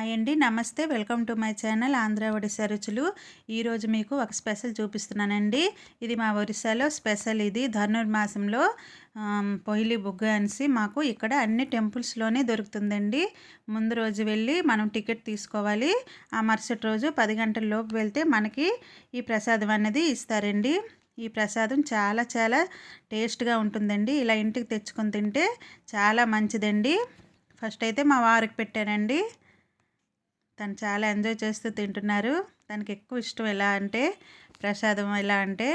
Hi అండి, నమస్తే. Welcome to my channel Andhra Odisha రుచులు. ఈరోజు మీకు ఒక స్పెషల్ చూపిస్తున్నానండి. ఇది మా ఒరిస్సాలో స్పెషల్. ఇది ధనుర్మాసంలో పొయిలి బుగ్గ అనేసి మాకు ఇక్కడ అన్ని టెంపుల్స్లోనే దొరుకుతుందండి. ముందు రోజు వెళ్ళి మనం టికెట్ తీసుకోవాలి. ఆ మరుసటి రోజు 10 గంటల లోపు వెళ్తే మనకి ఈ ప్రసాదం అనేది ఇస్తారండి. ఈ ప్రసాదం చాలా చాలా టేస్ట్గా ఉంటుందండి. ఇలా ఇంటికి తెచ్చుకొని తింటే చాలా మంచిదండి. ఫస్ట్ అయితే మా వారికి పెట్టానండి. తను చాలా ఎంజాయ్ చేస్తూ తింటున్నారు. తనకి ఎక్కువ ఇష్టం ప్రసాదం ఎలా అంటే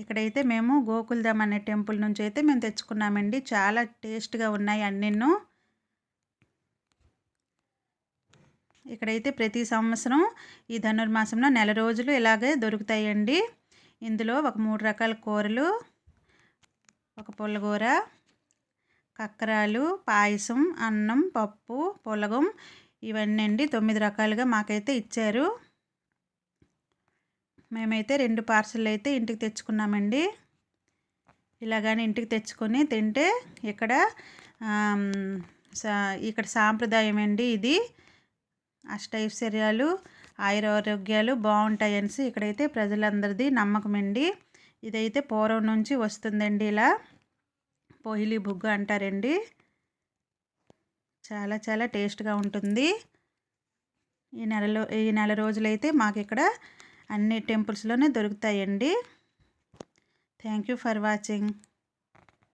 ఇక్కడైతే మేము గోకుల్ధామ్ అనే టెంపుల్ నుంచి అయితే మేము తెచ్చుకున్నామండి. చాలా టేస్ట్గా ఉన్నాయి అన్నీను. ఇక్కడైతే ప్రతి సంవత్సరం ఈ ధనుర్మాసంలో నెల రోజులు ఇలాగే దొరుకుతాయండి. ఇందులో ఒక 3 రకాల కూరలు, ఒక పుల్లగూర, కక్కరాలు, పాయసం, అన్నం, పప్పు, పులగం ఇవన్నీ అండి 9 రకాలుగా మాకైతే ఇచ్చారు. మేమైతే 2 పార్సల్ అయితే ఇంటికి తెచ్చుకున్నామండి. ఇలాగానే ఇంటికి తెచ్చుకొని తింటే ఇక్కడ సాంప్రదాయం అండి. ఇది అష్టైశ్వర్యాలు, ఆయురారోగ్యాలు బాగుంటాయి అనేసి ఇక్కడైతే ప్రజలందరిది నమ్మకం అండి. ఇదైతే పూర్వం నుంచి వస్తుందండి. ఇలా పొయిలి బుగ్గ అంటారండి. చాలా చాలా టేస్ట్గా ఉంటుంది. ఈ నెల రోజులైతే మాకు ఇక్కడ అన్ని టెంపుల్స్లోనే దొరుకుతాయండి. Thank you for watching.